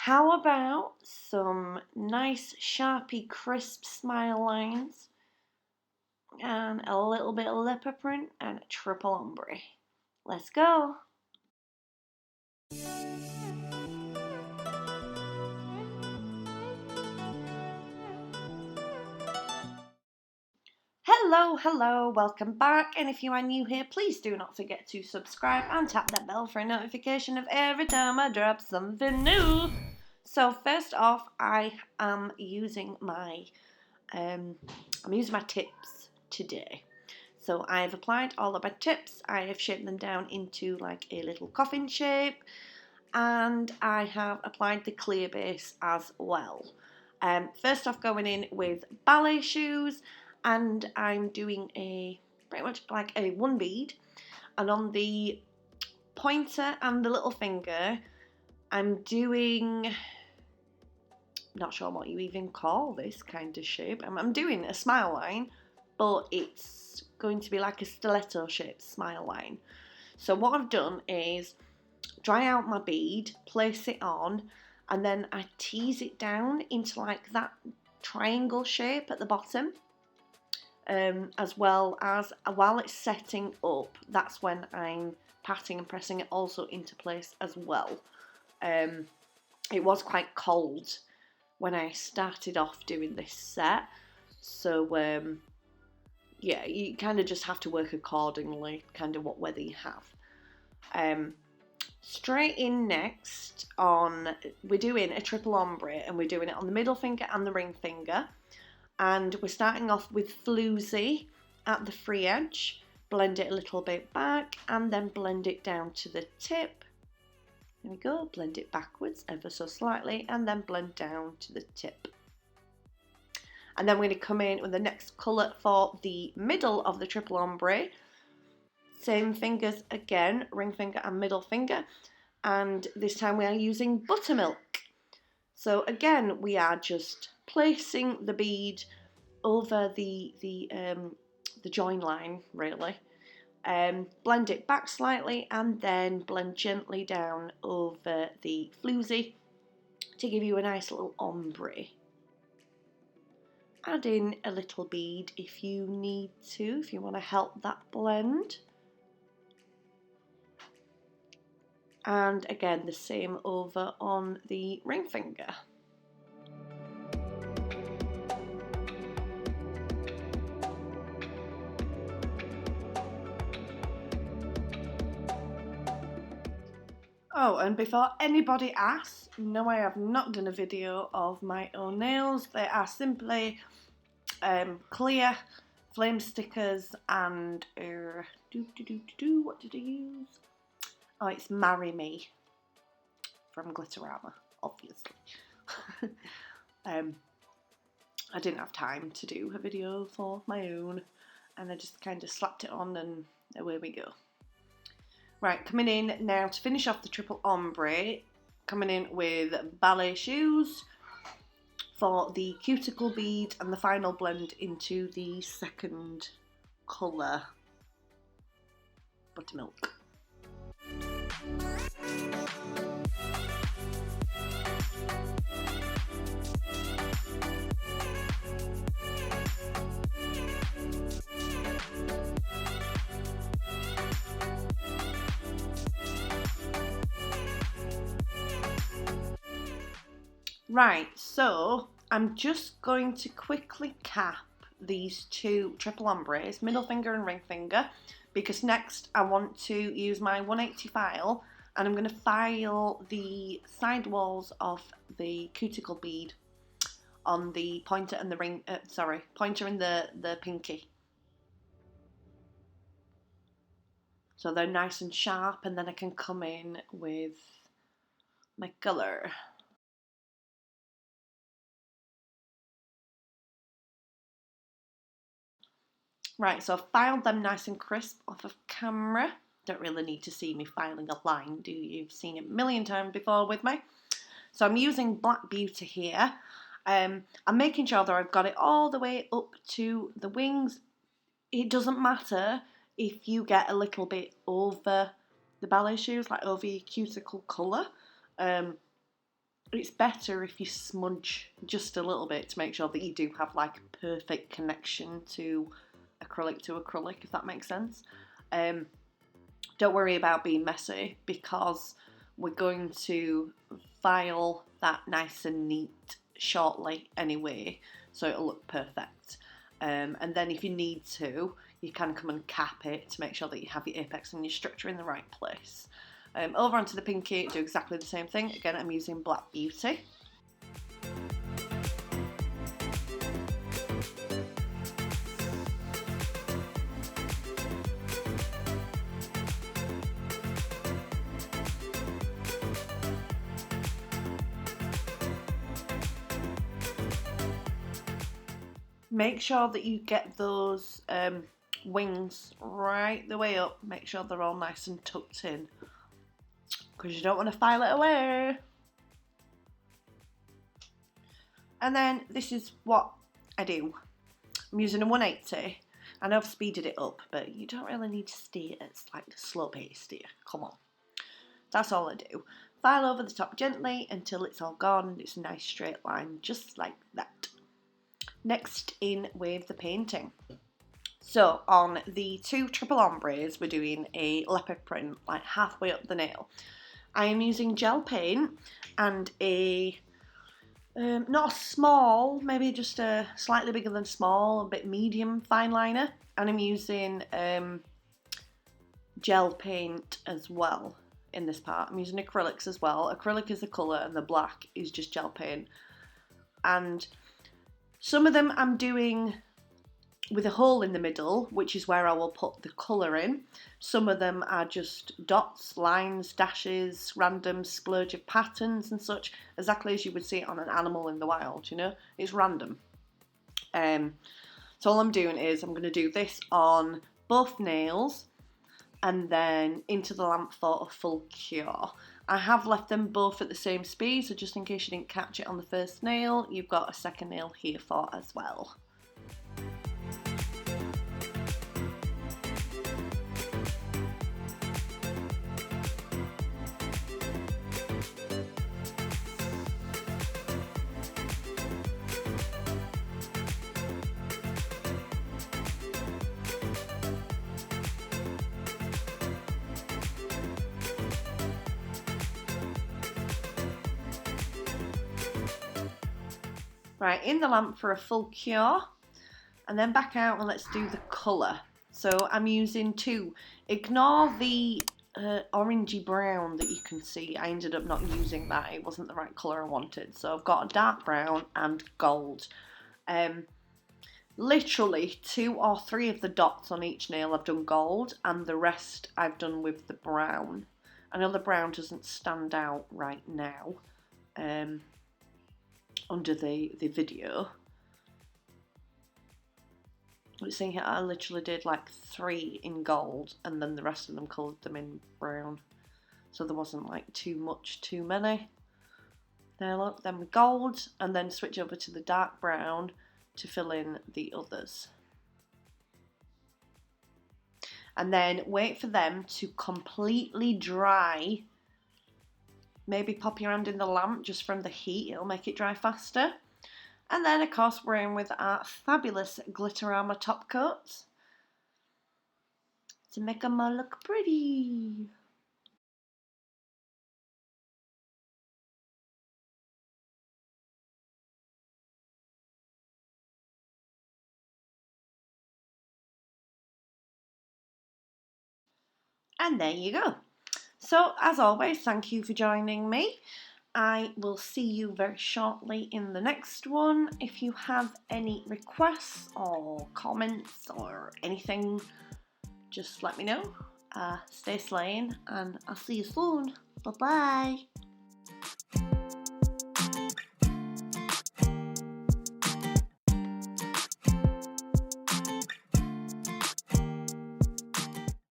How about some nice Sharpie crisp smile lines and a little bit of leopard print and a triple ombre. Let's go! Hello, welcome back, and if you are new here, please do not forget to subscribe and tap that bell for a notification of every time I drop something new. So first off, I am using my tips today. So I have applied all of my tips. I have shaped them down into like a little coffin shape, and I have applied the clear base as well. First off, going in with Ballet Shoes, and I'm doing pretty much like a one bead, and on the pointer and the little finger, I'm doing, not sure what you even call this kind of shape. I'm doing a smile line, but it's going to be like a stiletto shaped smile line. So what I've done is dry out my bead, place it on, and then I tease it down into like that triangle shape at the bottom. As well as while it's setting up, that's when I'm patting and pressing it also into place as well. It was quite cold when I started off doing this set, so yeah, you kind of just have to work accordingly, kind of what weather you have. Straight in next we're doing a triple ombre, and we're doing it on the middle finger and the ring finger. And we're starting off with Floozie at the free edge, blend it a little bit back, and then blend it down to the tip. There we go, blend it backwards ever so slightly, and then blend down to the tip. And then we're going to come in with the next colour for the middle of the triple ombre. Same fingers again, ring finger and middle finger, and this time we are using Buttermilk. So again, we are just placing the bead over the join line, really. Blend it back slightly, and then blend gently down over the Floozie to give you a nice little ombre. Add in a little bead if you need to, if you want to help that blend. And again, the same over on the ring finger. Oh, and before anybody asks, no, I have not done a video of my own nails. They are simply clear flame stickers and what did I use? Oh, it's Marry Me from Glitterama, obviously. I didn't have time to do a video for my own, and I just kind of slapped it on, and away we go. Right, coming in now to finish off the triple ombre, coming in with Ballet Shoes for the cuticle bead and the final blend into the second colour, Buttermilk. Right, so I'm just going to quickly cap these two triple ombres, middle finger and ring finger, because next I want to use my 180 file, and I'm going to file the side walls of the cuticle bead on the pointer and the pointer and the pinky. So they're nice and sharp, and then I can come in with my colour. Right, so I've filed them nice and crisp off of camera. Don't really need to see me filing a line, do you? You've seen it a million times before with me. So I'm using Black Beauty here. I'm making sure that I've got it all the way up to the wings. It doesn't matter if you get a little bit over the ballet shoes, like over your cuticle colour. it's better if you smudge just a little bit to make sure that you do have like a perfect connection to acrylic, if that makes sense. Don't worry about being messy, because we're going to file that nice and neat shortly anyway, so it'll look perfect. And then if you need to, you can come and cap it to make sure that you have your apex and your structure in the right place. Over onto the pinky, do exactly the same thing. Again, I'm using Black Beauty. Make sure that you get those wings right the way up. Make sure they're all nice and tucked in, because you don't want to file it away. And then this is what I do. I'm using a 180. I know I've speeded it up, but you don't really need to stay at like the slow pace, do you? Come on. That's all I do. File over the top gently until it's all gone and it's a nice straight line, just like that. Next in with the painting. So on the 2 triple ombres, we're doing a leopard print, like halfway up the nail. I am using gel paint and a, not a small, maybe just a slightly bigger than small, a bit medium fine liner. And I'm using gel paint as well in this part. I'm using acrylics as well. Acrylic is the colour and the black is just gel paint. And some of them I'm doing with a hole in the middle, which is where I will put the colour in. Some of them are just dots, lines, dashes, random splurge of patterns and such, exactly as you would see it on an animal in the wild, you know? It's random. So all I'm doing is I'm going to do this on both nails and then into the lamp for a full cure. I have left them both at the same speed, so just in case you didn't catch it on the first nail, you've got a second nail here for as well. Right, in the lamp for a full cure, and then back out and let's do the colour. So I'm using 2. Ignore the orangey brown that you can see. I ended up not using that. It wasn't the right colour I wanted. So I've got a dark brown and gold. Literally 2 or 3 of the dots on each nail I've done gold, and the rest I've done with the brown. I know the brown doesn't stand out right now under the video. But seeing here, I literally did like 3 in gold and then the rest of them coloured them in brown. So there wasn't like too many. There, look, then with gold, and then switch over to the dark brown to fill in the others. And then wait for them to completely dry. Maybe pop your hand in the lamp just from the heat, it'll make it dry faster. And then of course we're in with our fabulous Glitterama top coats to make them all look pretty. And there you go. So as always, thank you for joining me. I will see you very shortly in the next one. If you have any requests or comments or anything, just let me know. Stay slaying and I'll see you soon. Bye bye.